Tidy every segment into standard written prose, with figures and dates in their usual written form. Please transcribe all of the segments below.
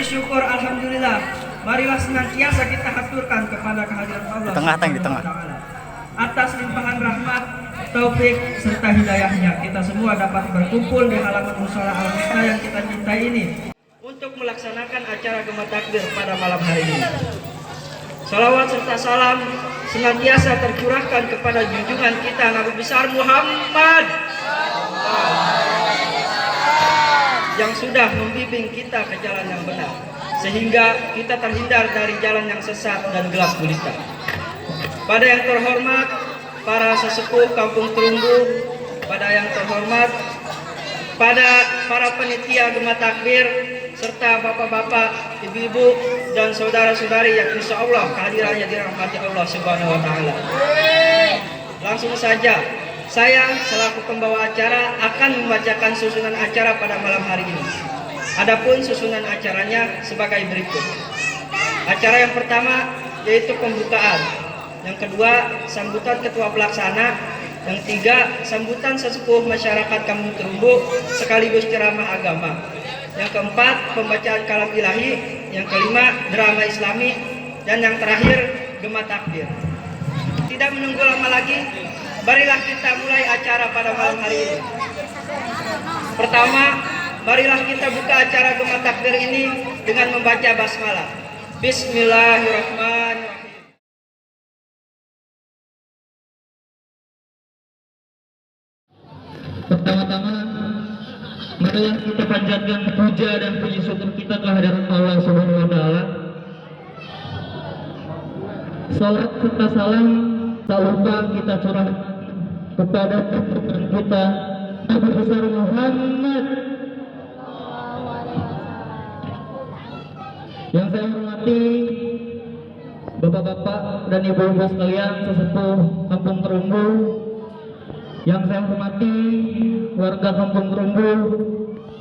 bersyukur alhamdulillah. Marilah senantiasa kita haturkan kepada kehadiran Allah Subhanahu wa taala. Atas limpahan rahmat, taufik serta hidayahnya, kita semua dapat berkumpul di halaman mushola Al-Husna yang kita cintai ini untuk melaksanakan acara Gema Takbir pada malam hari ini. Salawat serta salam senantiasa tercurahkan kepada junjungan kita Nabi besar Muhammad yang sudah membimbing kita ke jalan yang benar, sehingga kita terhindar dari jalan yang sesat dan gelap gulita. Pada yang terhormat para sesepuh Kampung Terumbu, pada yang terhormat pada para panitia Gema Takbir, serta bapak-bapak, ibu-ibu, dan saudara-saudari yang insya Allah kehadirannya dirahmati Allah Subhanahu wa taala. Langsung saja, saya selaku pembawa acara akan membacakan susunan acara pada malam hari ini. Adapun susunan acaranya sebagai berikut. Acara yang pertama yaitu pembukaan. Yang kedua, sambutan ketua pelaksana. Yang tiga, sambutan sesepuh masyarakat Kampung Terumbu sekaligus ceramah agama. Yang keempat, pembacaan kalam ilahi. Yang kelima, drama islami. Dan yang terakhir, Gema Takbir. Tidak menunggu lama lagi, marilah kita mulai acara pada malam hari ini. Pertama, marilah kita buka acara Gema Takbir ini dengan membaca basmalah. Bismillahirrahmanirrahim. Pertama-tama, marilah kita panjatkan puja dan puji syukur kita kehadiran Allah Subhanahu wa taala. Salat serta salam tak lupa kita curahkan kepada junjungan kita Nabi besar Muhammad. Yang saya hormati bapak-bapak dan ibu-ibu sekalian sesepuh Kampung Terumbu, yang saya hormati warga Kampung Terumbu,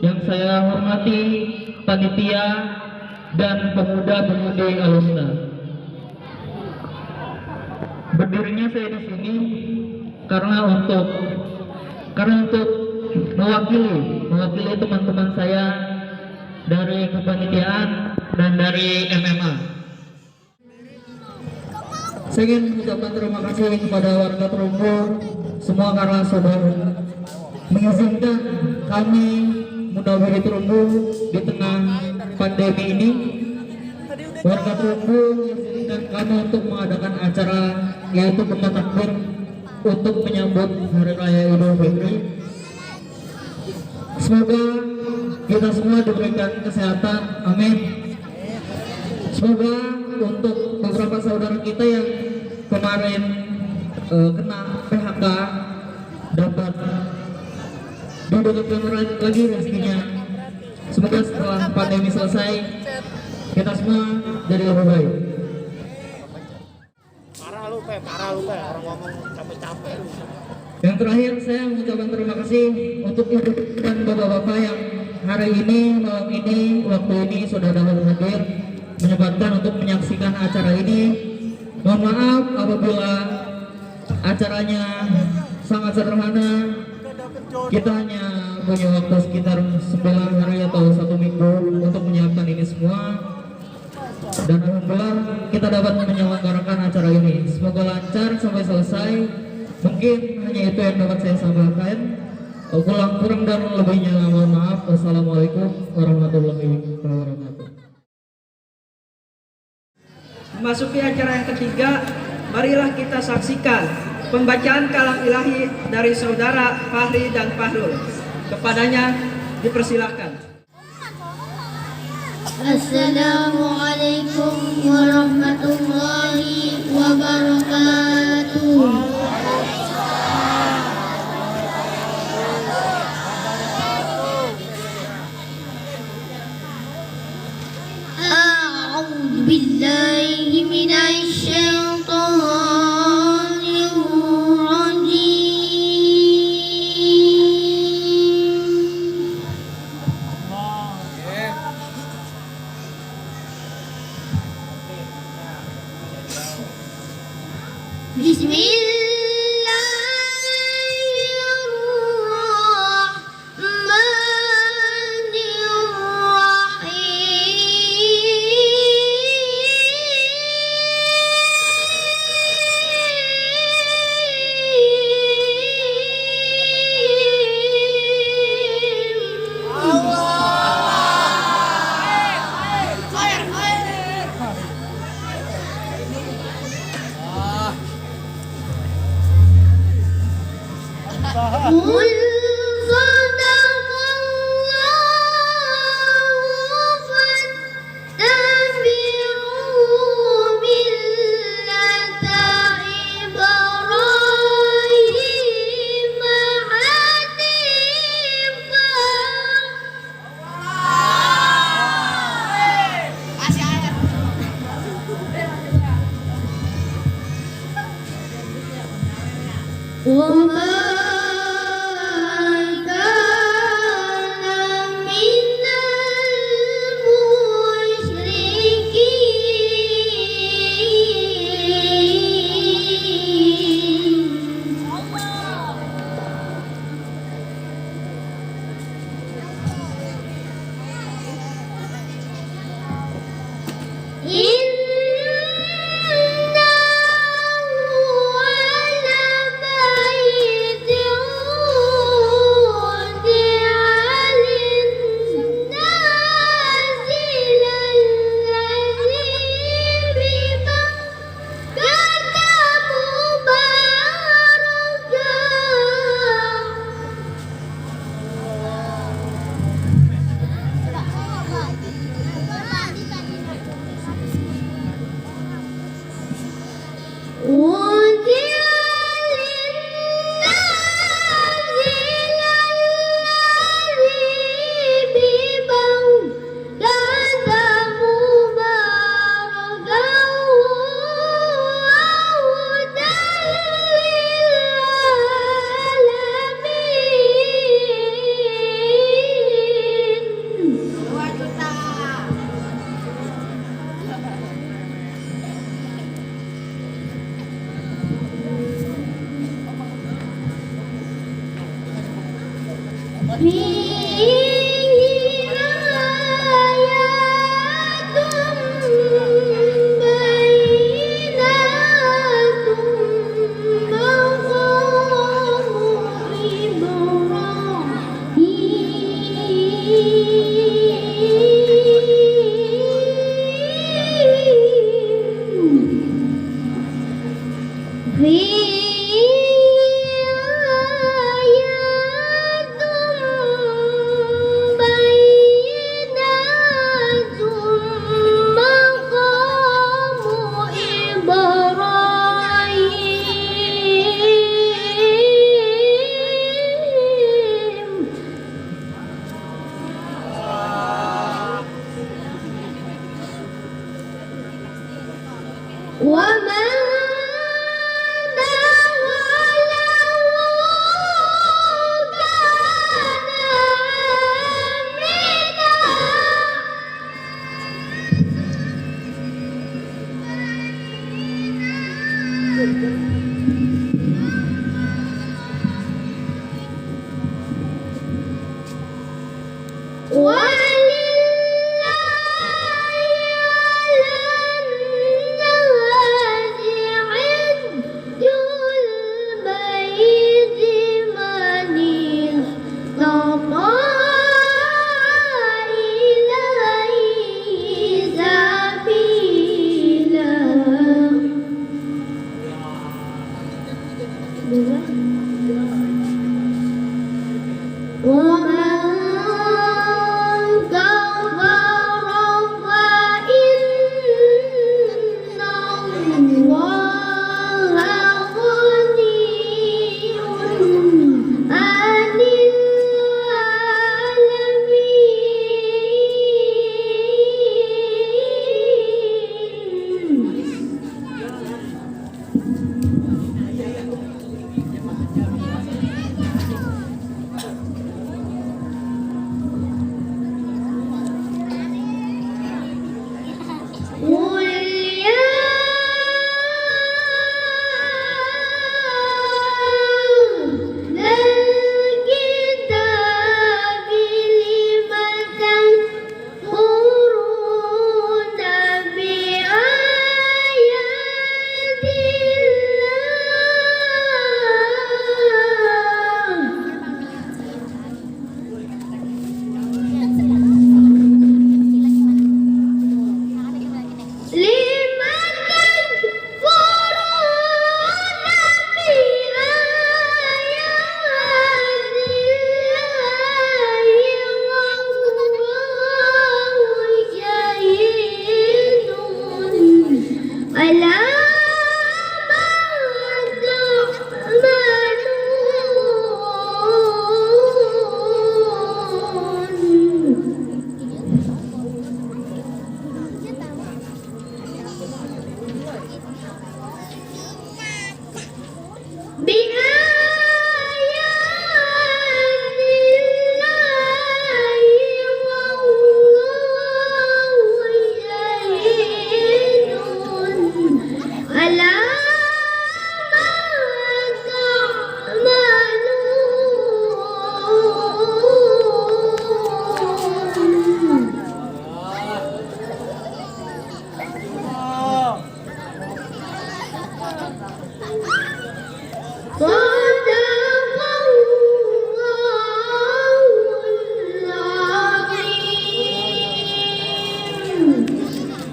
yang saya hormati panitia dan pemuda-pemudi Al-Husna. Berdirinya saya di sini karena untuk mewakili teman-teman saya dari kepanitiaan dan dari MMA. Saya ingin mengucapkan terima kasih kepada warga Terumbu semua karena sudah mengizinkan kami mendahului Terumbu di tengah pandemi ini. Warga Terumbu mengizinkan kami untuk mengadakan acara yaitu Gema Takbir untuk menyambut Hari Raya Idul Fitri. Semoga kita semua diberikan kesehatan, amin. Semoga untuk beberapa saudara kita yang kemarin kena PHK dapat didapatkan lagi rezekinya. Semoga setelah pandemi selesai kita semua jadi lebih baik. Parah lu orang ngomong capek-capek. Yang terakhir saya mengucapkan terima kasih untuk ibu dan bapak-bapak yang hari ini, malam ini, waktu ini sudah dapat hadir menyempatkan untuk menyaksikan acara ini. Mohon maaf apabila acaranya sangat sederhana. Kita hanya punya waktu sekitar 9 hari atau 1 minggu untuk menyiapkan ini semua. Dan alhamdulillah kita dapat menyelenggarakan acara ini. Semoga lancar sampai selesai. Mungkin hanya itu yang dapat saya sampaikan. Kurang dan lebihnya mohon maaf. Wassalamualaikum warahmatullahi wabarakatuh. Memasuki acara yang ketiga, marilah kita saksikan pembacaan kalam ilahi dari saudara Fahri dan Fahrul. Kepadanya dipersilakan. Assalamualaikum warahmatullahi wabarakatuh. A'udzu billahi minasy syaithanir rajim. Bismillahirrahmanirrahim.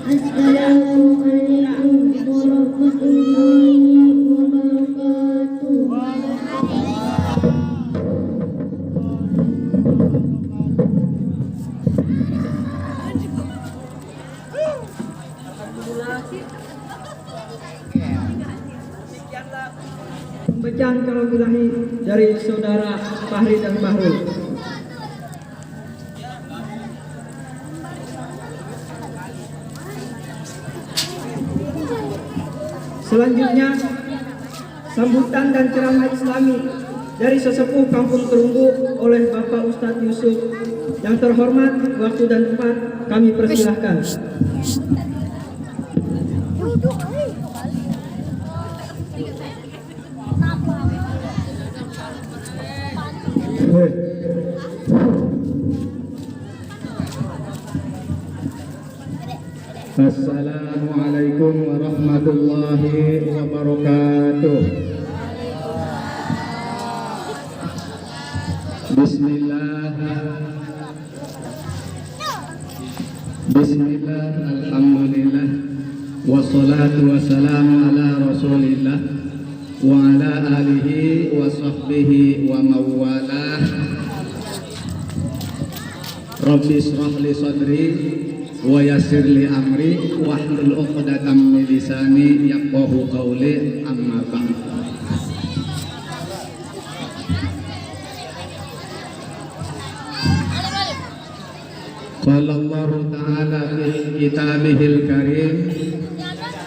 Assalamualaikum warahmatullahi wabarakatuh. Pembacaan kalau ilahi dari saudara Fahri dan Fahrul. Selanjutnya, sambutan dan ceramah Islami dari sesepuh Kampung Terumbu oleh Bapak Ustadz Yusuf. Yang terhormat, waktu dan tempat kami persilahkan. Assalamualaikum warahmatullahi wabarakatuh. Bismillah, alhamdulillah, wassalatu wassalamu ala rasulillah wa ala alihi wa sahbihi wa mawalah. Rabbi israh li sadri wa yassir li amri wahlul 'uqdatam min lisani yafqahu qawli, amma ba'd. Qala Allah ta'ala fi kitabihil karim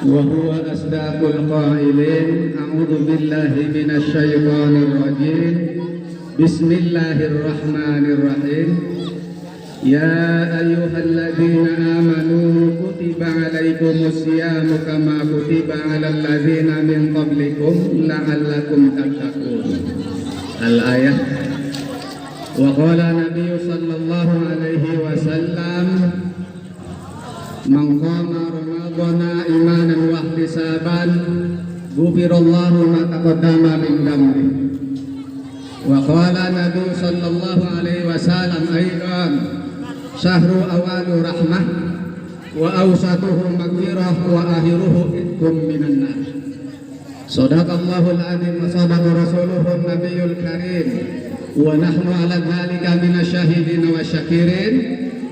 wa huwa asdaqul qailin, a'udzu billahi minasy syaithanir rajim. Bismillahirrahmanirrahim. Ya ayyuhalladzina amanu kutiba alaikumus syiyamu kama kutiba alal ladzina min qablikum la'allakum tattaqun. Al-ayah. Wa qala Nabi sallallahu alaihi wasallam, man qama ramadhana imanan wa ihtisaban ghufirallahu ma taqaddama min dhanbi. Wa qala Nabi sallallahu alaihi wasallam aidan, syahru awalu rahmah wa awsatuhu maghfirah wa akhiruhu itqum minan nar. Shadaqallahul azim wa sadaqa rasuluhun nabiyul karim wa nahnu ala dzalika minasyahidin wa syakirin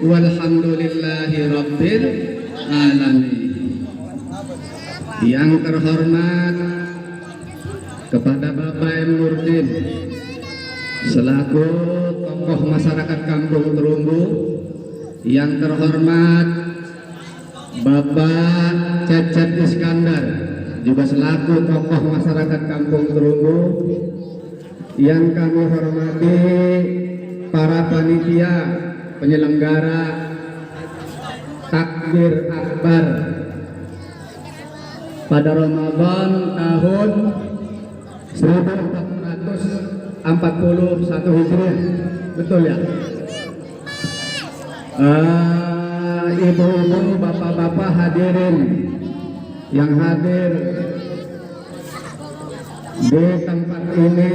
walhamdulillahi rabbil alamin. Yang terhormat kepada Bapak M. Nurdin selaku tokoh masyarakat Kampung Terumbu, yang terhormat Bapak Cecep Iskandar juga selaku tokoh masyarakat Kampung Terumbu, yang kami hormati para panitia penyelenggara takbir akbar pada Ramadan tahun 1441 Hijriah, betul ya? Ibu-ibu, bapak-bapak hadirin yang hadir di tempat ini,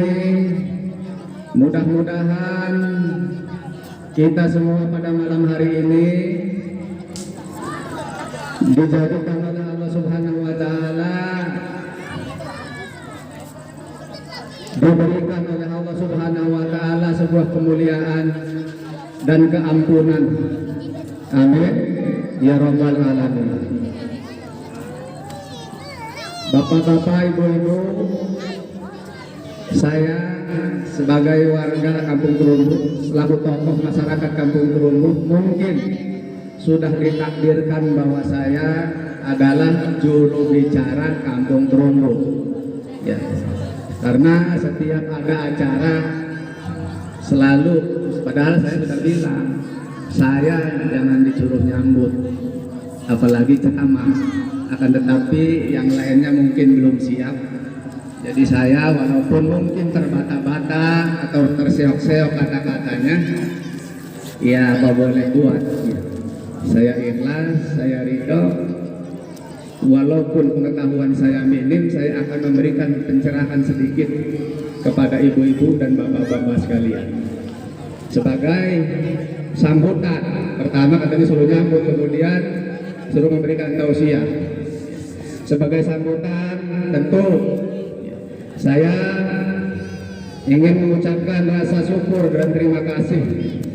mudah-mudahan kita semua pada malam hari ini dijadikan oleh Allah Subhanahu wa Ta'ala, diberikan oleh Allah Subhanahu wa Ta'ala sebuah kemuliaan dan keampunan. Amin ya rabbal alamin. Bapak-bapak, ibu-ibu, saya sebagai warga Kampung Terumbu, selaku tokoh masyarakat Kampung Terumbu, mungkin sudah ditakdirkan bahwa saya adalah juru bicara Kampung Terumbu, ya. Karena setiap ada acara selalu, padahal saya sudah bilang saya jangan disuruh nyambut, apalagi ceramah. Akan tetapi yang lainnya mungkin belum siap. Jadi saya walaupun mungkin terbata-bata atau terseok-seok kata-katanya, ya apa boleh buat. Saya ikhlas, saya ridho. Walaupun pengetahuan saya minim, saya akan memberikan pencerahan sedikit kepada ibu-ibu dan bapak-bapak sekalian. Sebagai sambutan, pertama katanya suruh nyambut, kemudian suruh memberikan tausiah. Sebagai sambutan tentu saya ingin mengucapkan rasa syukur dan terima kasih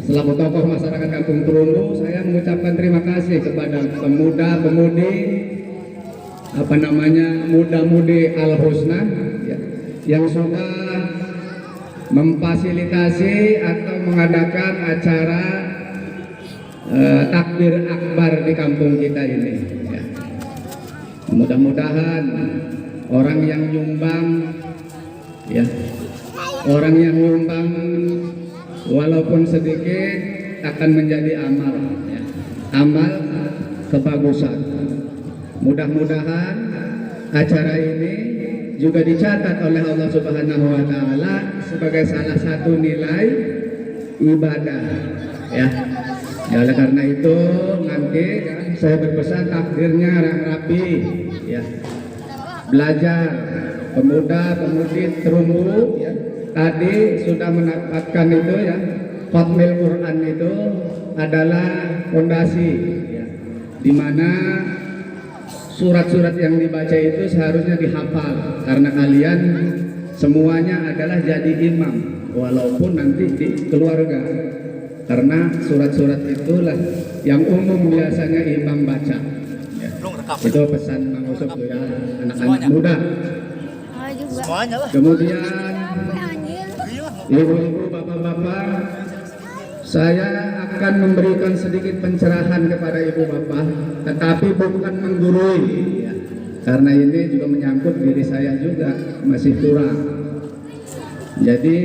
selaku tokoh masyarakat Kampung Terumbu. Saya mengucapkan terima kasih kepada pemuda-pemudi muda-mudi Al-Husna ya, yang sudah memfasilitasi atau mengadakan acara takbir akbar di kampung kita ini ya. Mudah-mudahan orang yang nyumbang ya, orang yang nyumbang walaupun sedikit akan menjadi amal ya, amal kebagusan. Mudah-mudahan acara ini juga dicatat oleh Allah Subhanahu wa taala sebagai salah satu nilai ibadah ya. Ya, oleh karena itu nanti saya berpesan takdirnya rapi ya. Belajar pemuda-pemudi Terumbu ya. Tadi sudah mendapatkan itu ya. Khatmil Quran itu adalah fondasi ya. Di mana surat-surat yang dibaca itu seharusnya dihafal karena kalian semuanya adalah jadi imam walaupun nanti di keluarga, karena surat-surat itulah yang umum biasanya imam baca ya. Itu pesan Mang Usop ya, anak-anak muda. Kemudian ibu-ibu, bapak-bapak, saya akan memberikan sedikit pencerahan kepada ibu bapak, tetapi bukan menggurui ya. Karena ini juga menyangkut diri saya juga masih kurang. Jadi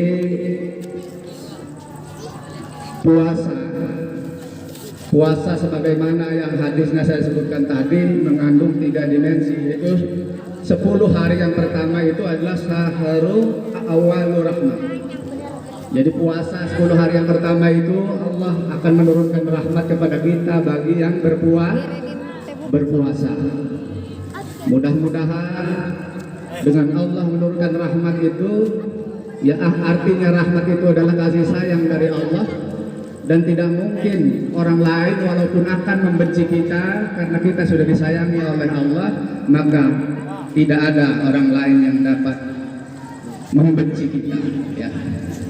puasa sebagaimana yang hadisnya saya sebutkan tadi mengandung 3 dimensi, yaitu 10 hari yang pertama itu adalah sahrul awwalur rahmah. Jadi puasa 10 hari yang pertama itu Allah akan menurunkan rahmat kepada kita bagi yang berpuasa. Mudah-mudahan dengan Allah menurunkan rahmat itu ya, artinya rahmat itu adalah kasih sayang dari Allah, dan tidak mungkin orang lain walaupun akan membenci kita karena kita sudah disayangi oleh Allah, maka tidak ada orang lain yang dapat membenci kita ya.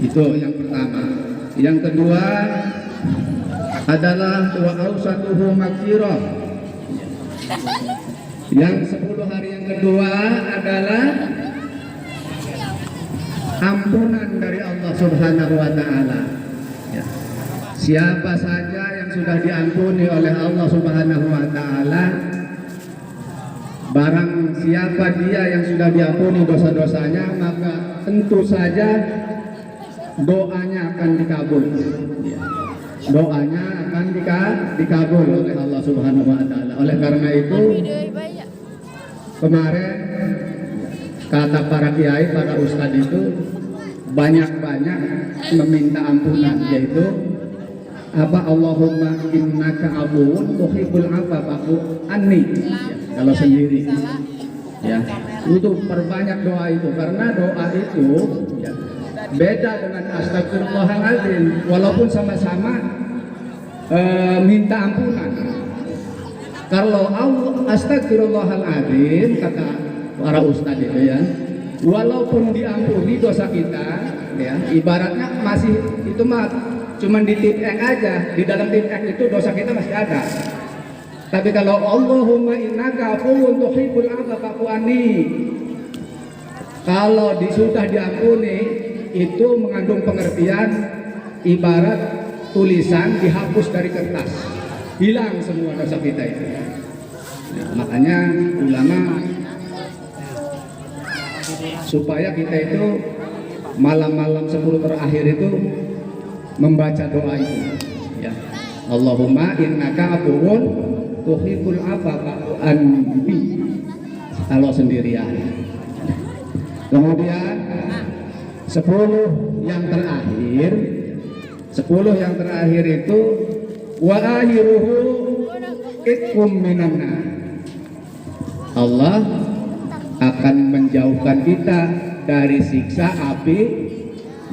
Itu yang pertama. Yang kedua adalah wa ausatuhu maghfirah. Yang 10 hari yang kedua adalah ampunan dari Allah Subhanahu wa taala ya. Siapa saja yang sudah diampuni oleh Allah Subhanahu wa taala, barang siapa dia yang sudah diampuni dosa-dosanya, maka tentu saja doanya akan dikabul ya. Doanya akan dikabul oleh Allah Subhanahu wa taala. Oleh karena itu kemarin kata para kiai, para ustadz itu banyak-banyak meminta ampunan, yaitu apa, Allahumma innaka afuwun tuhibbul afwa fa'fu anni ya, kalau sendiri ya. Itu perbanyak doa itu, karena doa itu ya, beda dengan astagfirullahaladzim, walaupun sama-sama minta ampunan. Kalau astagfirullahaladzim kata para ustadz itu ya, walaupun diampuni dosa kita ya, ibaratnya masih itu mah cuman di tip X aja, di dalam tip X itu dosa kita masih ada. Tapi kalau Allahumma innaka afuwun tuhibbul afwa fa'fu anni, kalau sudah diampuni, itu mengandung pengertian ibarat tulisan dihapus dari kertas, hilang semua dosa kita itu. Nah, makanya ulama supaya kita itu malam-malam 10 terakhir itu membaca doa itu ya. Allahumma innaka afuwun tuhibbul afwa fa'fu anni, kalau sendirian. Kemudian 10 yang terakhir itu wa akhiruhu ikum minanna, Allah akan menjauhkan kita dari siksa api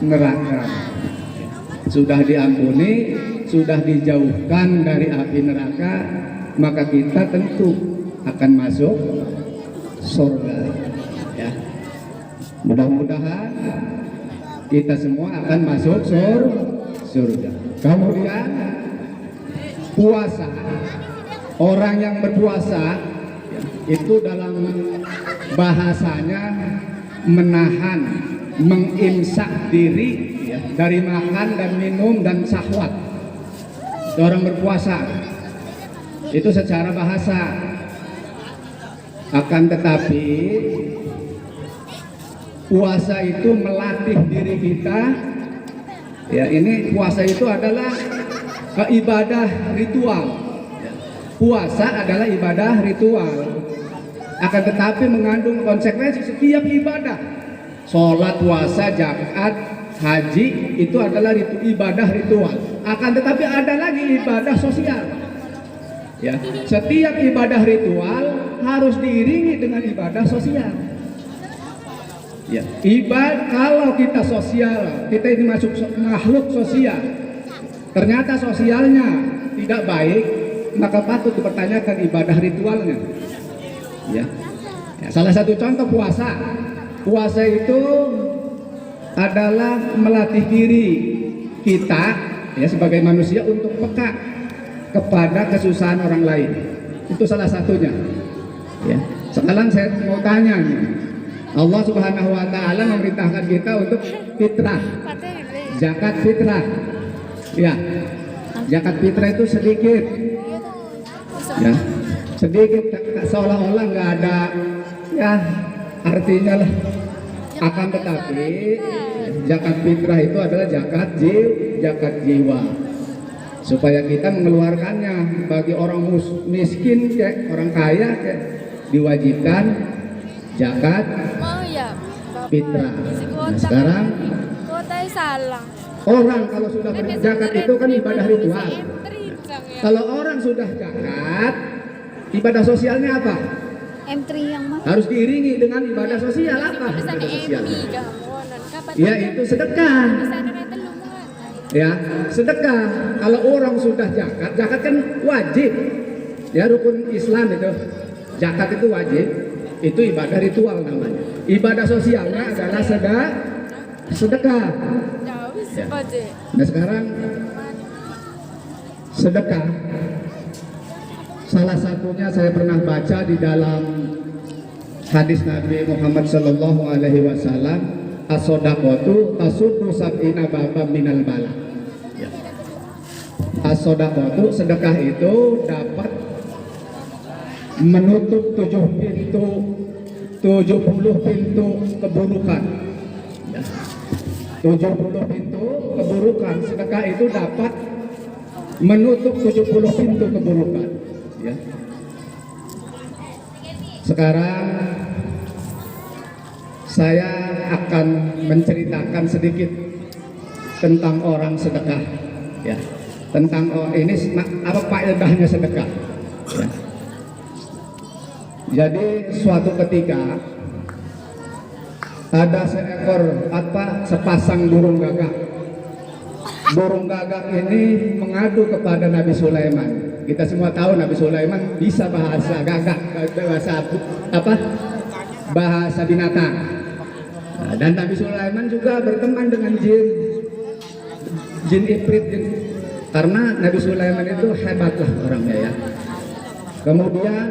neraka. Sudah diampuni, sudah dijauhkan dari api neraka, maka kita tentu akan masuk surga. Ya. Mudah-mudahan kita semua akan masuk surga. Kemudian puasa, orang yang berpuasa itu dalam bahasanya menahan, mengimsak diri ya, dari makan dan minum dan syahwat. Orang berpuasa itu secara bahasa. Akan tetapi puasa itu melatih diri kita. Ya, ini puasa itu adalah ibadah ritual. Puasa adalah ibadah ritual. Akan tetapi mengandung konsekuensi setiap ibadah. Sholat, puasa, zakat, haji itu adalah ibadah ritual. Akan tetapi ada lagi ibadah sosial. Ya, setiap ibadah ritual harus diiringi dengan ibadah sosial. Ya, kalau kita sosial, kita ini masuk makhluk sosial. Ternyata sosialnya tidak baik, maka patut dipertanyakan ibadah ritualnya. Ya. Ya, salah satu contoh puasa. Puasa itu adalah melatih diri kita ya sebagai manusia untuk peka kepada kesusahan orang lain. Itu salah satunya. Ya. Sekarang saya mau tanya nih. Allah Subhanahu wa taala memerintahkan kita untuk fitrah. Zakat fitrah. Ya. Zakat fitrah itu sedikit. Ya. Sedikit, seolah-olah nggak ada ya artinya lah. Akan tetapi zakat fitrah itu adalah zakat jiwa, supaya kita mengeluarkannya. Bagi orang miskin ya, orang kaya ya, diwajibkan zakat fitrah. Nah, sekarang orang kalau sudah berzakat itu kan ibadah ritual. Kalau orang sudah zakat, ibadah sosialnya apa? M3 yang mana? Harus diiringi dengan ibadah sosial apa? Ibadah sosial. Ya, itu sedekah. Ya, sedekah. Kalau orang sudah zakat, zakat kan wajib. Ya, rukun Islam itu. Zakat itu wajib. Itu ibadah ritual namanya. Ibadah sosialnya adalah sedekah. Ya. Nah, sekarang sedekah. Salah satunya saya pernah baca di dalam hadis Nabi Muhammad Sallallahu Alaihi Wasallam, as-sodaqatu tasuddu sab'ina babam minal bala. Ya. As-sodaqatu, sedekah itu dapat menutup 70 pintu keburukan. Ya. 70 pintu keburukan. Sedekah itu dapat menutup 70 pintu keburukan. Ya. Sekarang saya akan menceritakan sedikit tentang orang sedekah. Ya. Tentang ini apa faedahnya sedekah. Ya. Jadi suatu ketika ada sepasang burung gagak. Burung gagak ini mengadu kepada Nabi Sulaiman. Kita semua tahu Nabi Sulaiman bisa bahasa gagak, bahasa binatang. Nah, dan Nabi Sulaiman juga berteman dengan jin ifrit, karena Nabi Sulaiman itu hebatlah orangnya ya. Kemudian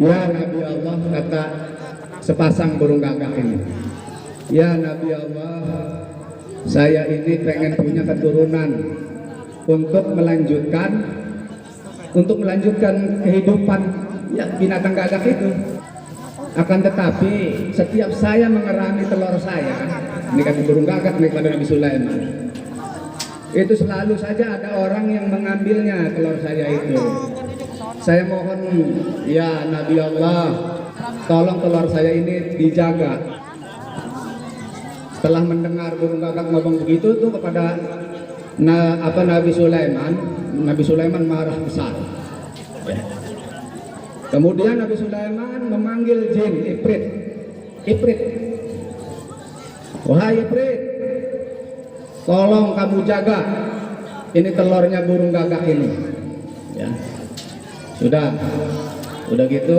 ya Nabi Allah, kata sepasang burung gagak ini, ya Nabi Allah, saya ini pengen punya keturunan untuk melanjutkan kehidupan ya, binatang gagak itu. Akan tetapi setiap saya mengerami telur saya, ini kan burung gagak nih pada Nabi Sulaiman, itu selalu saja ada orang yang mengambilnya telur saya itu. Saya mohon ya Nabi Allah, tolong telur saya ini dijaga. Setelah mendengar burung gagak ngomong begitu tuh kepada Nabi Sulaiman marah besar. Ya. Kemudian Nabi Sulaiman memanggil jin Ifrit. Wahai Ifrit, tolong kamu jaga ini telurnya burung gagak ini. Ya. Udah gitu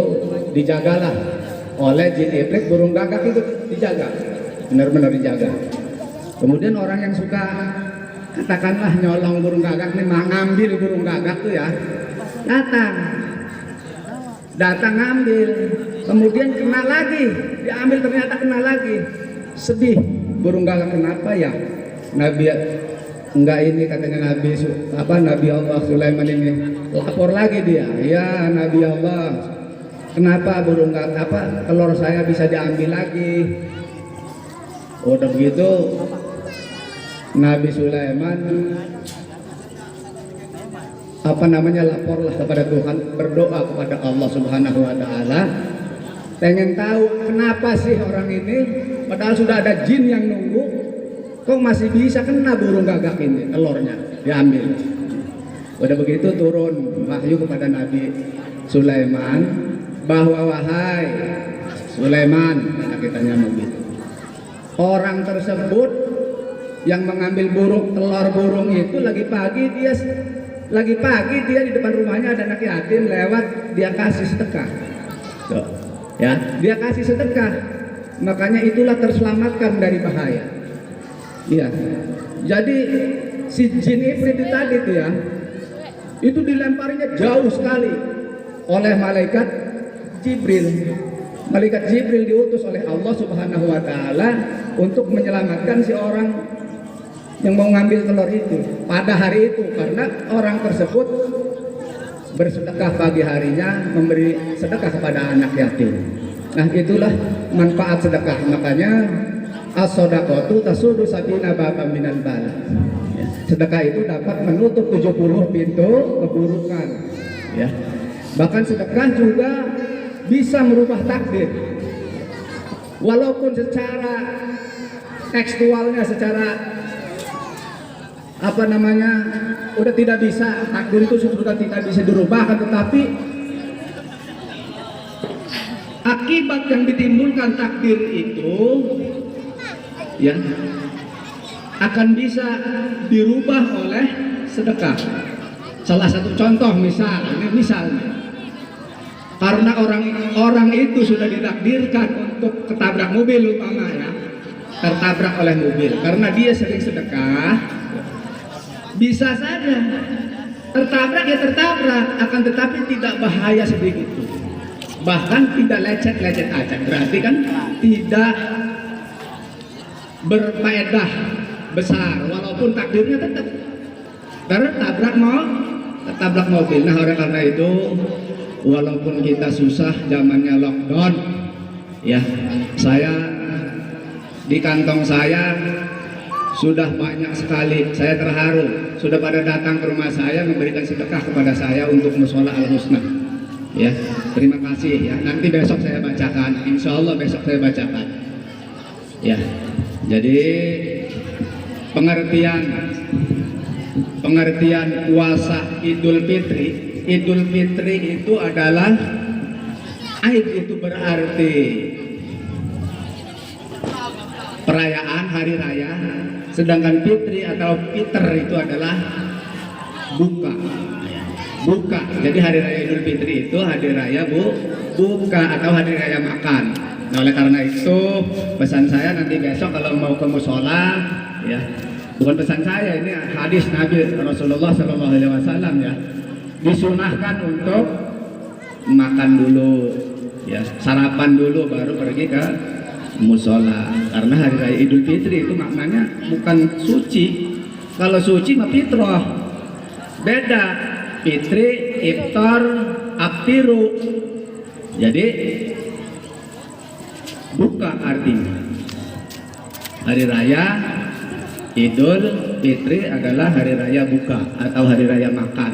dijagalah oleh jin iblis burung gagak itu, dijaga, benar-benar dijaga. Kemudian orang yang suka katakanlah nyolong burung gagak nih, ngambil burung gagak tuh ya, datang ngambil, kemudian kena lagi, diambil ternyata kena lagi, sedih, burung gagak kenapa ya? Nabi enggak, ini katanya Nabi Allah Sulaiman ini lapor lagi dia, ya Nabi Allah, kenapa burung gagak telur saya bisa diambil lagi? Udah begitu Nabi Sulaiman laporlah kepada Tuhan, berdoa kepada Allah Subhanahu wa taala, pengen tahu kenapa sih orang ini padahal sudah ada jin yang nunggu, kok masih bisa kena burung gagak ini, telurnya diambil. Udah begitu turun wahyu kepada Nabi Sulaiman bahwa wahai Sulaiman, kitanya begitu, orang tersebut yang mengambil telur burung itu lagi pagi dia di depan rumahnya ada anak yatim lewat, dia kasih sedekah. Ya, dia kasih sedekah. Makanya itulah terselamatkan dari bahaya. Iya. Jadi si jin ifrit tadi itu ya, itu dilemparnya jauh sekali oleh malaikat Jibril. Malaikat Jibril diutus oleh Allah Subhanahu wa taala untuk menyelamatkan si orang yang mau ngambil telur itu pada hari itu, karena orang tersebut bersedekah pagi harinya, memberi sedekah kepada anak yatim. Nah, itulah manfaat sedekah. Makanya as-shadaqatu tasudu sabina baban minal bala. Sedekah itu dapat menutup 70 pintu keburukan. Ya. Bahkan sedekah juga bisa merubah takdir. Walaupun secara tekstualnya, secara udah tidak bisa, takdir itu sudah tidak bisa dirubah, tetapi akibat yang ditimbulkan takdir itu ya akan bisa dirubah oleh sedekah. Salah satu contoh misalnya karena orang itu sudah ditakdirkan untuk ketabrak mobil umpama ya, tertabrak oleh mobil karena dia sering sedekah. Bisa saja tertabrak ya tertabrak, akan tetapi tidak bahaya sedikit, bahkan tidak lecet-lecet aja, berarti kan tidak berfaedah besar, walaupun takdirnya tetap tertabrak mobil. Nah, oleh karena itu walaupun kita susah zamannya lockdown ya, saya di kantong saya sudah banyak sekali, saya terharu, sudah pada datang ke rumah saya memberikan sedekah kepada saya untuk mushola Al-Husna. Ya, terima kasih ya. Nanti besok saya bacakan, insya Allah besok saya bacakan. Ya, jadi pengertian puasa Idul Fitri itu adalah Aid, itu berarti perayaan hari raya. Sedangkan fitri atau fitr itu adalah buka. Jadi hari raya Idul Fitri itu hari raya buka atau hari raya makan. Nah, oleh karena itu pesan saya nanti besok kalau mau ke mushola ya, bukan pesan saya, ini hadis Nabi Rasulullah SAW ya, disunahkan untuk makan dulu ya, sarapan dulu baru pergi ke mushola, karena hari raya Idul Fitri itu maknanya bukan suci. Kalau suci mah fitrah, beda. Fitri, iftar, aftiru. Jadi buka artinya. Hari raya Idul Fitri adalah hari raya buka atau hari raya makan.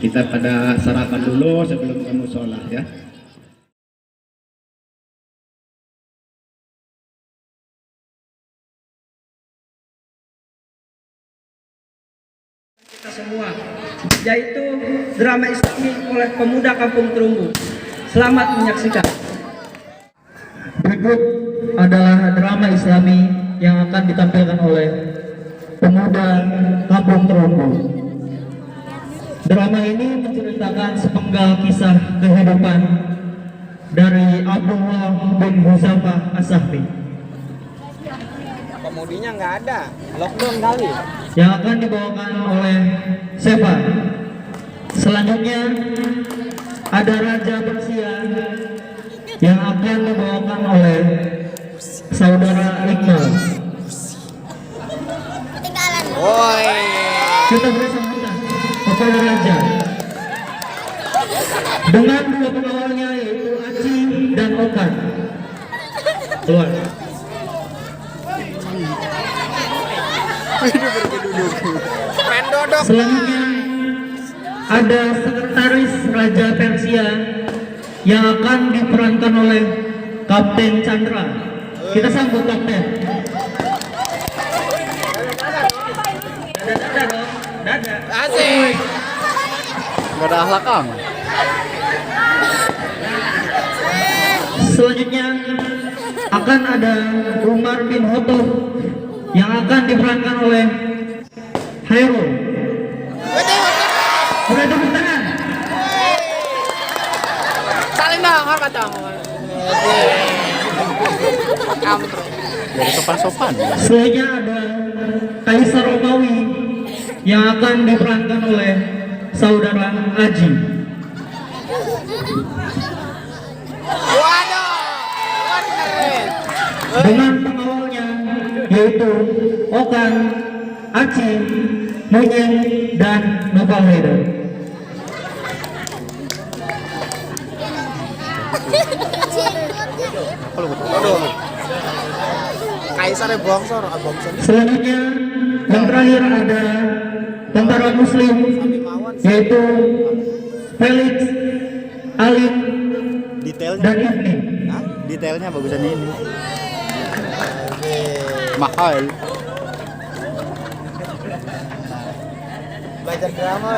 Kita pada sarapan dulu sebelum ke mushola ya. Kita semua, yaitu drama Islami oleh pemuda Kampung Terumbu. Selamat menyaksikan. Berikut adalah drama Islami yang akan ditampilkan oleh pemuda Kampung Terumbu. Drama ini menceritakan sepenggal kisah kehidupan dari Abdullah bin Huzaifah As-Sahmi Pemudinya nggak ada, lockdown kali. yang akan dibawakan oleh Seva. Selanjutnya ada Raja Persia yang akan dibawakan oleh Saudara Iqbal. Woi. Kita beri sambutan kepada Raja dengan dua pengawalnya yaitu Aci dan Okan. Keluar. Pendodok. Selanjutnya ada sekretaris Raja Persia yang akan diperankan oleh Kapten Chandra. Kita sambut Kapten. Dada dong, dada. Asik. Gak ada akhlak Kang. Selanjutnya akan ada Umar bin Khattab yang akan diperankan oleh Hairul. Boleh tepuk tangan. Saling dong, hormat dong. Jadi sopan-sopan. Selanjutnya ada Kaisar Romawi yang akan diperankan oleh Saudara Aji. Waduh. Keren. Dengan pengawalnya yaitu Okan, Aci, Munyeng, dan Noval Haidar. Aduh. Kaisar bongsor, bongsor. Selanjutnya yang terakhir ada tentara Muslim yaitu Felix, Alim, Detailnya. dan Ibni. Hah? Detailnya bagusan ini. Mahal. Belajar drama.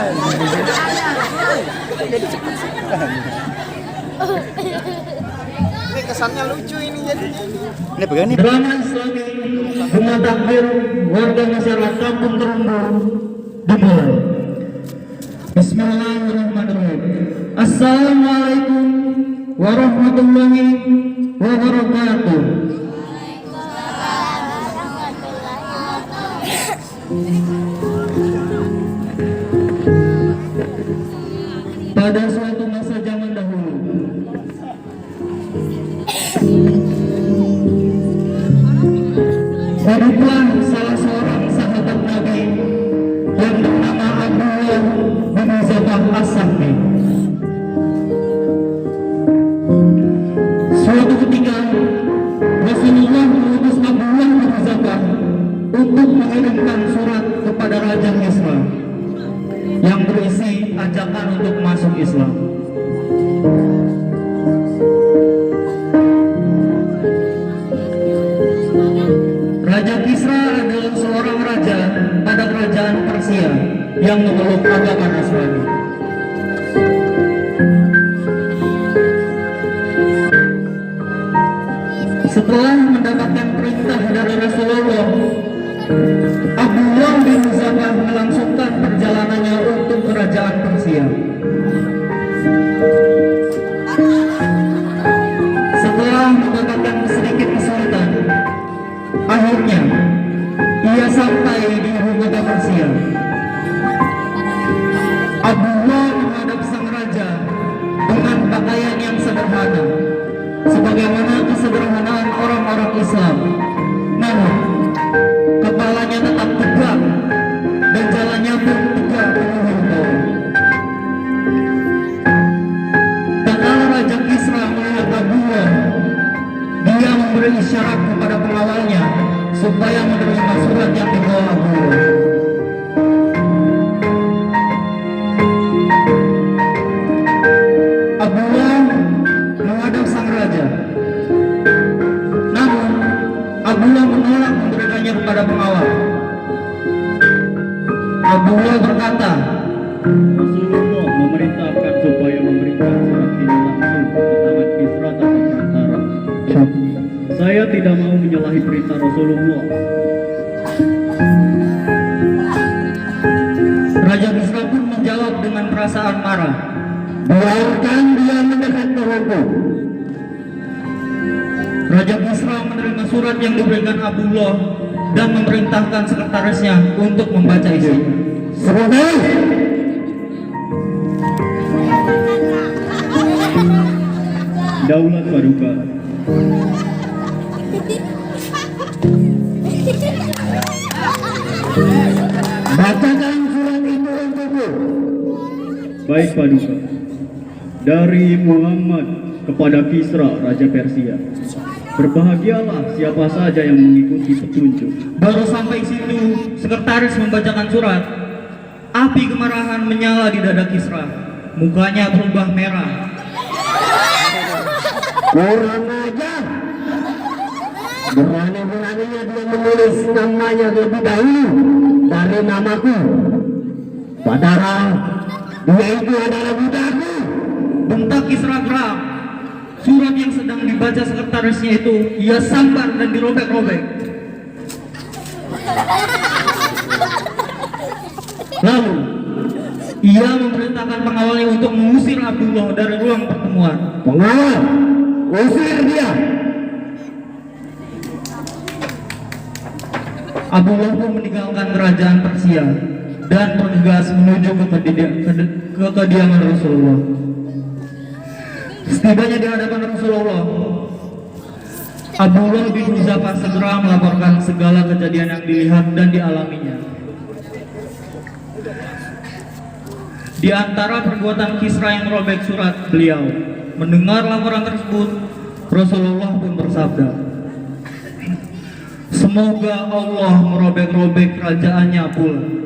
Ini kesannya lucu ini jadinya. Ini pegang nih. Drama Islami Bunga Takbir warga masyarakat Kampung Terumbu dimulai. Bismillahirrahmanirrahim. Assalamualaikum warahmatullahi wabarakatuh. Pada suatu masa zaman dahulu, hiduplah salah seorang sahabat Nabi yang bernama Abdullah bin Huzaifah As-Sahmi. Suatu ketika Rasulullah mengutus Abdullah bin Huzaifah untuk mengirimkan surat kepada Raja Kisra yang berisi ajakan untuk masuk Islam. Raja Kisra adalah seorang raja pada kerajaan Persia yang memeluk agama Nasrani. Setelah mendapatkan perintah dari Rasulullah, Abdullah bin Huzaifah melangsungkan perjalanannya untuk kerajaan Persia. Setelah mendapatkan sedikit kesulitan, akhirnya ia sampai di ibu kota Persia. Abdullah menghadap sang raja dengan pakaian yang sederhana, sebagaimana kesederhanaan orang-orang Islam. Namun kepalanya tetap tegak dan jalannya pun tegak penuh bau. Tatkala Raja Kisra melihat Abdullah, dia memberi isyarat kepada pengawalnya supaya menerima surat yang dibawa Abdullah. Abdullah menghadap sang raja. Namun Abdullah menolak memberikannya kepada pengawal. Abdullah berkata, Rasulullah memerintahkan supaya memberikan surat ini langsung ke tangan Kisra tanpa perantara. Saya tidak mau menyalahi perintah Rasulullah. Raja Kisra pun menjawab dengan biarkan dia mendekat denganku. Raja Kisra menerima surat yang diberikan Abdullah dan memerintahkan sekretarisnya untuk membaca isinya. Sekretaris, Daulat Paduka. bacakan surat itu untukku. Baik Paduka. Dari Muhammad kepada Kisra, Raja Persia. Berbahagialah siapa saja yang mengikuti petunjuk. Baru sampai situ, sekretaris membacakan surat. Api kemarahan menyala di dada Kisra. Mukanya berubah merah. Kurang ajar. Berani-beraninya dia menulis namanya lebih dahulu dari namaku. Padahal dia itu adalah budakku. Bentak Kisra geram. Surat yang sedang dibaca sekretarisnya itu ia sambar dan dirobek-robek. Lalu ia memerintahkan pengawalnya untuk mengusir Abdullah dari ruang pertemuan. Pengawal, usir dia. Abdullah pun meninggalkan kerajaan Persia dan bergegas menuju ke kediaman Rasulullah. Setibanya di hadapan Rasulullah, Abdullah bin Huzafah segera melaporkan segala kejadian yang dilihat dan dialaminya. Di antara perbuatan Kisra yang merobek surat beliau, mendengar laporan tersebut, Rasulullah pun bersabda, semoga Allah merobek-robek kerajaannya pula.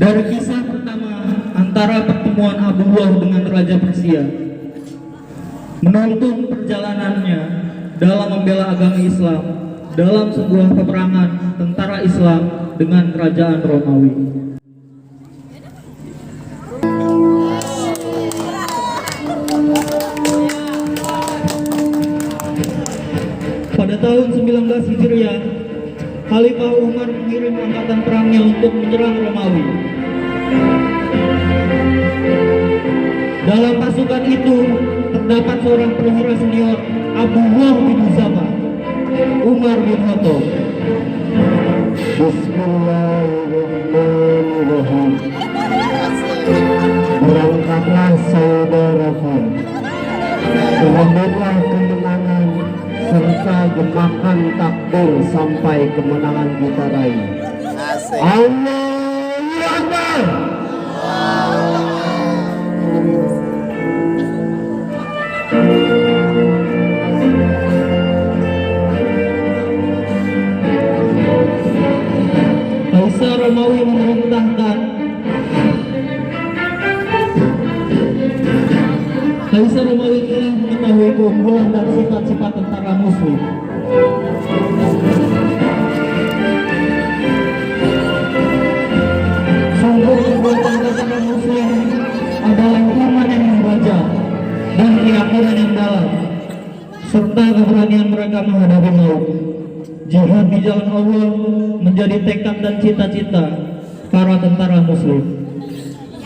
Dari kisah pertama antara pertemuan Abdullah dengan Raja Persia, menuntun perjalanannya dalam membela agama Islam dalam sebuah peperangan tentara Islam dengan kerajaan Romawi. Pada tahun 19 Hijriah, Khalifah Umar mengirim angkatan perangnya untuk menyerang Romawi. Dalam pasukan itu terdapat seorang perwira senior, Abdullah bin Huzafah, Umar bin Khattab. Bismillahirrahmanirrahim. Berangkatlah saudaraku, kerebutlah kemenangan serta gemakan takdir sampai kemenangan kita raih. Allahu Akbar. Kaisar Romawi memerintahkan Kaisar Romawi telah mengetahui keunggulan dan sifat-sifat tentara Muslim. Sumber perbuatan tentara Muslim adalah iman yang membajak dan keyakinan yang dalam, serta keberanian mereka menghadapi maut. Jihad di jalan Allah menjadi tekad dan cita-cita para tentara Muslim.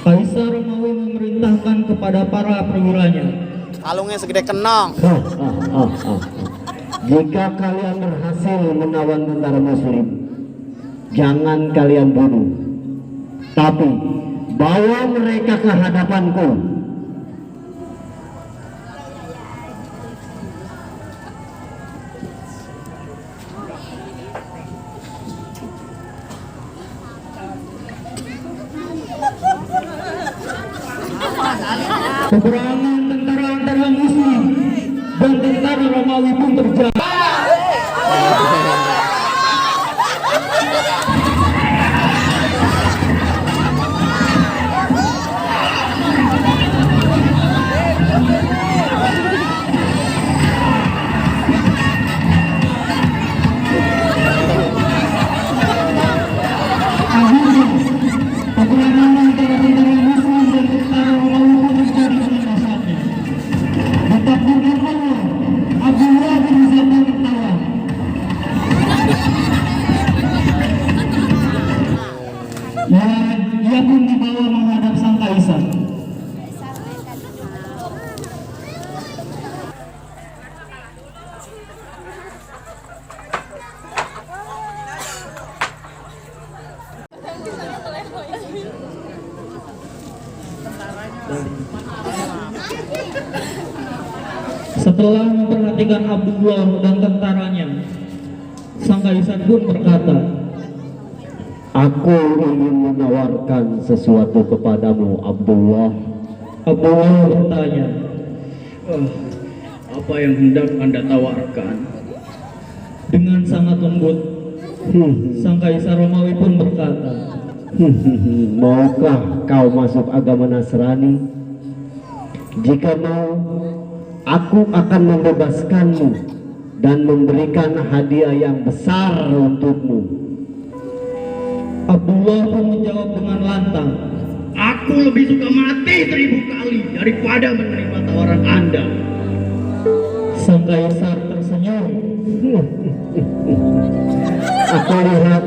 Kaisar Romawi memerintahkan kepada para perwiranya, Kalungnya segede kenong. Jika kalian berhasil menawan tentara Muslim, jangan kalian bunuh, tapi bawa mereka ke hadapanku. peperangan tentara antara Muslim dan tentara Romawi pun terjadi. Peperangan antara tentara Muslim dan tentara Romawi pun terjadi pada masanya. Ditakdirkan Allah, Setelah memperhatikan Abdullah dan tentaranya, sang kaisar pun berkata, Aku ingin menawarkan sesuatu kepadamu, Abdullah. Abdullah bertanya, Apa yang hendak Anda tawarkan? dengan sangat lembut, sang kaisar Romawi pun berkata, Maukah kau masuk agama Nasrani? Jika mau, aku akan membebaskanmu dan memberikan hadiah yang besar untukmu. Abdullah pun menjawab dengan lantang, Aku lebih suka mati 1000 kali daripada menerima tawaran Anda. sang kaisar tersenyum. Aku lihat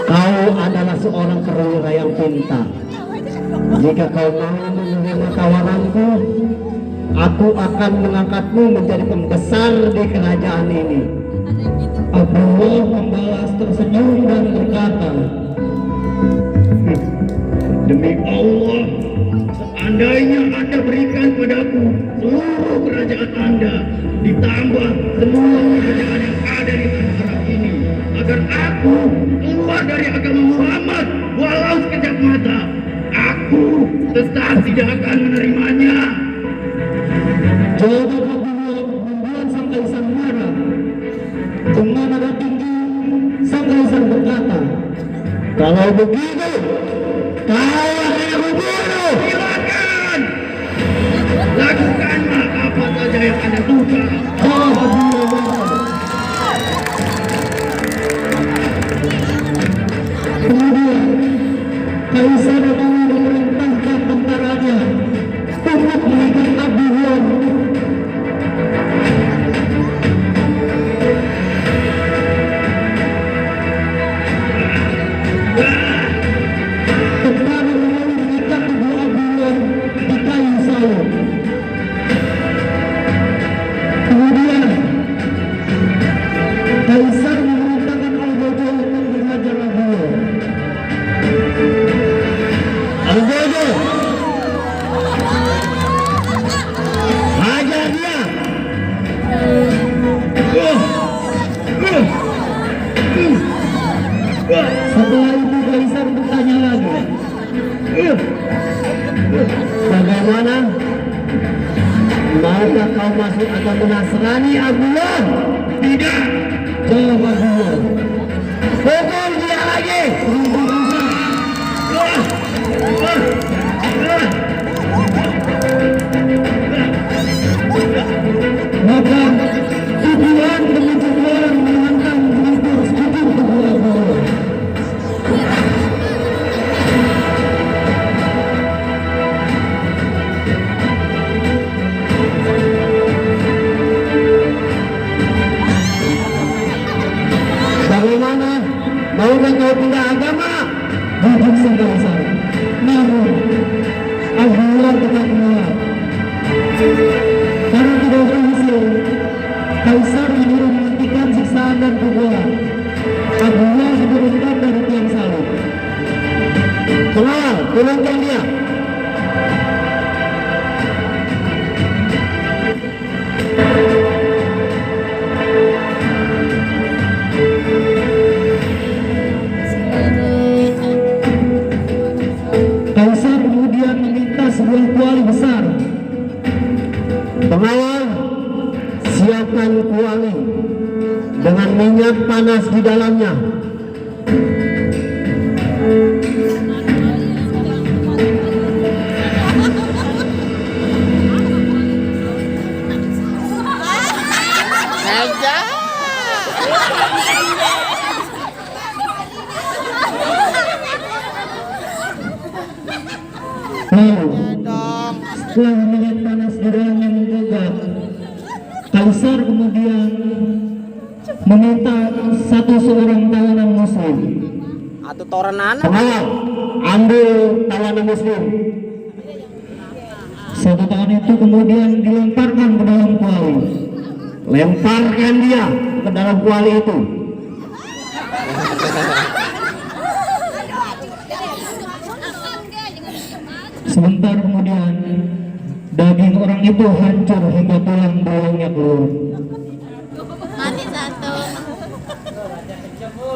kau adalah seorang perwira yang pintar. Jika kau mau menerima tawaranku, aku akan mengangkatmu menjadi pembesar di kerajaan ini. Abdullah membalas tersenyum dan berkata, Demi Allah, seandainya Anda berikan padaku seluruh kerajaan Anda, ditambah semua kerajaan yang ada di tanah Arab ini, agar aku keluar dari agama Muhammad walau sekejap mata, aku tetap tidak akan menerimanya. jawaban Abdullah membuat sang kaisar marah. Dengan nada tinggi, sang kaisar berkata, Kalau begitu, kau akan aku bunuh. Silakan, lakukanlah apa saja yang Anda suka. jawab Abdullah. Kemudian kaisar Romawi memerintahkan tentaranya untuk mengikat Abdullah. Tentara Romawi mengikat tubuh Abdullah di kayu salib. Kemudian kaisar memerintahkan Al-Bodo untuk menghajar Abdullah. Al-Bodo, hajar dia. Setelah itu kaisar bertanya lagi, Bagaimana? Maukah kau masuk agama Nasrani, Abdullah? Tidak, jawab Abdullah. Pukul dia lagi. Maka pukulan demi pukulan menghantam hampir sekujur tubuh Abdullah. Bagaimana? Maukah kau pindah agama? Bujuk sang kaisar. Namun Abdullah tetap menolak. Karena tidak berhasil, kaisar menyuruh menghentikan siksaan dan pukulan. Abdullah diturunkan dari tiang salib. Pengawal, turunkan dia. Kaisar kemudian meminta sebuah kuali besar. Pengawal, siapkan kuali dengan minyak panas di dalamnya. Aja. Lalu setelah minyak panas di dalamnya menggugah, kaisar kemudian meminta seorang tawanan muslim. Atau torenan. Pengawal, ambil tawanan muslim. Satu tawanan itu kemudian dilemparkan ke dalam kuali. Lemparkan dia ke dalam kuali itu. Sebentar kemudian Daging orang itu hancur hingga tulang belulangnya keluar. Mati satu.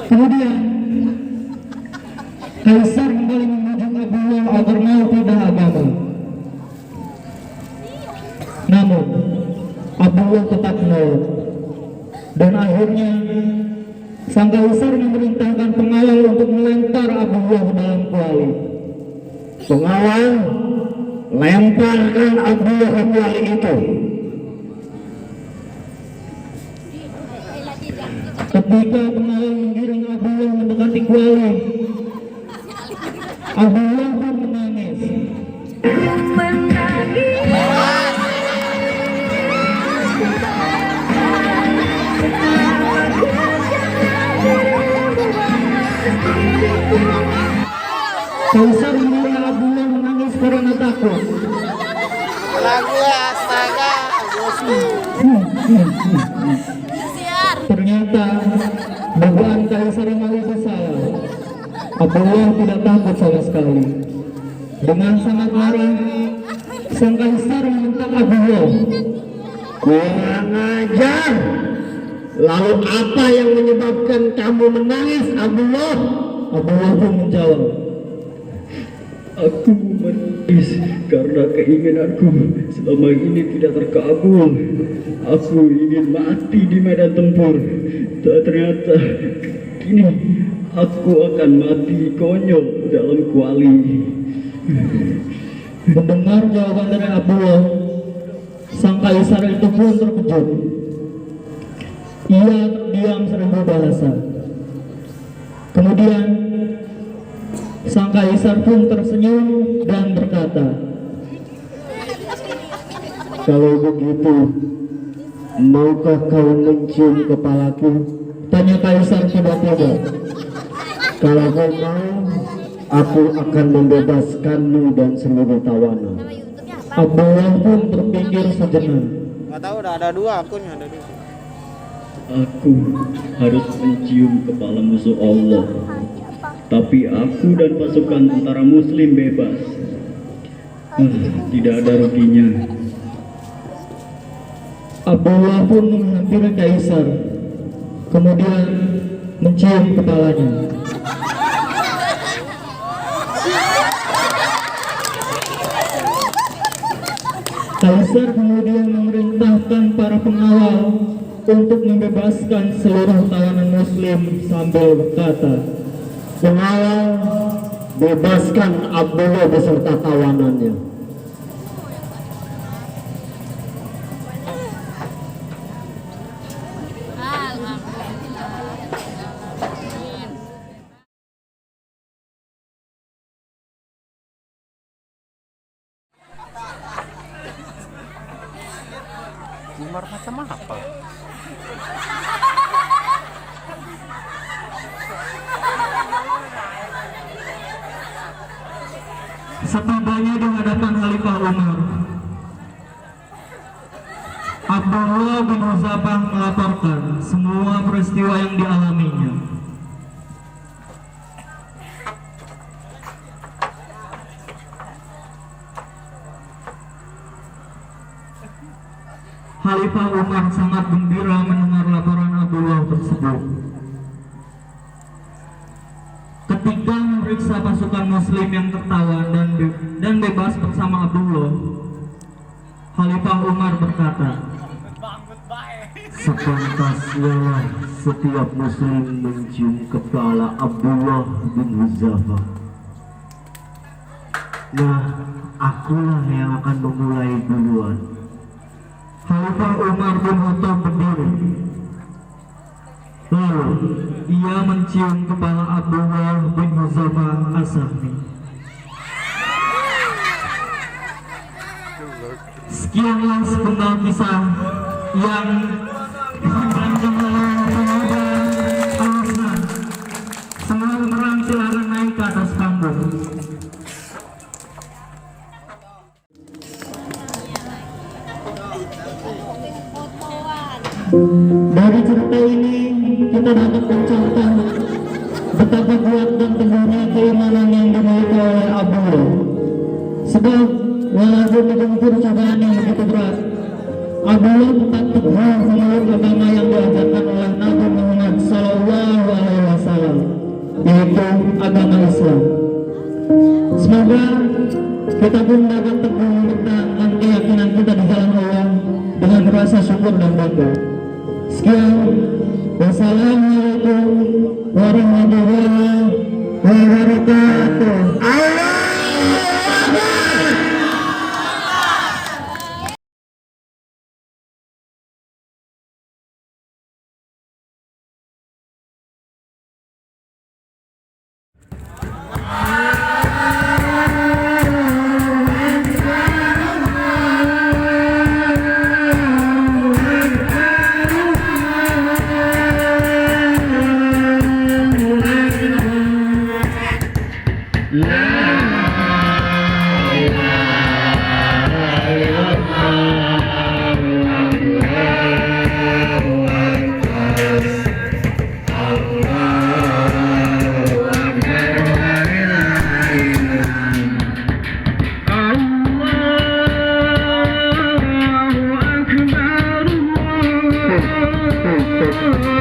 Kemudian Kaisar kembali memujuk Abdullah agar mau pindah agama. Namun Abdullah tetap menolak. Dan akhirnya sang Kaisar memerintahkan pengawal untuk melempar Abdullah dalam kuali. Pengawal, lemparkan Abdullah ke kuali itu. Ketika pengawal menggiring Abdullah mendekati kuali, Abdullah pun menangis. Kaisar melihat Abdullah menangis karena takut. Lagu astaga. Ternyata dugaan Kaisar yang itu salah. Abdullah tidak takut sama sekali. Dengan sangat marah, sang Kaisar membentak Abdullah. Kurang ajar. Lalu apa yang menyebabkan kamu menangis, Abdullah? Abdullah pun menjawab, Aku menangis karena keinginanku selama ini tidak terkabul. Aku ingin mati di medan tempur. Ternyata kini aku akan mati konyol dalam kuali. mendengar jawaban dari Abdullah, sang Kaisar itu pun terkejut. Ia terdiam seribu bahasa. Kemudian sang Kaisar pun tersenyum dan berkata, Kalau begitu, maukah kau mencium kepalaku? tanya Kaisar tiba-tiba. Kalau kau mau, aku akan membebaskanmu dan seluruh tawanan. Abdullah pun berpikir sejenak. Nggak tahu, udah ada dua akunnya, ada dua. Aku harus mencium kepala musuh Allah. Tapi aku dan pasukan tentara muslim bebas. Tidak ada ruginya. Abdullah pun menghampiri Kaisar, kemudian mencium kepalanya. Kaisar kemudian memerintahkan para pengawal untuk membebaskan seluruh tawanan muslim sambil berkata, Pengawal, bebaskan Abdullah beserta tawanannya. Umar macam apa? Setibanya di hadapan Khalifah Umar, Abdullah bin Huzafah melaporkan semua peristiwa yang dialaminya. Khalifah Umar sangat gembira mendengar laporan Abdullah tersebut. Ketika memeriksa pasukan muslim yang tertawan dan bebas bersama Abdullah, Khalifah Umar berkata, Sepantasnya setiap muslim mencium kepala Abdullah bin Huzafah. Nah, akulah yang akan memulai duluan. Khalifah Umar bin Khattab berdiri. Lalu ia mencium kepala Abdullah bin Huzafah As-Sahmi. Sekianlah sepenggal kisah yang dipanjang oleh pemuda Al-Hasan. Semua pemeran silakan naik ke atas panggung. Dari cerita ini kita dapat mencontoh betapa kuat dan teguhnya keimanan yang dimiliki oleh Abdullah. Sebab walaupun digempur cobaan yang begitu berat, Abdullah tetap teguh memeluk agama yang diajarkan oleh Nabi Muhammad Sallallahu Alaihi Wasallam, yaitu agama Islam. Semoga kita pun dapat teguh menegakkan keyakinan kita di jalan Allah dengan rasa syukur dan bangga. Sekian, wassalamualaikum warahmatullahi wabarakatuh. Allahu Akbar.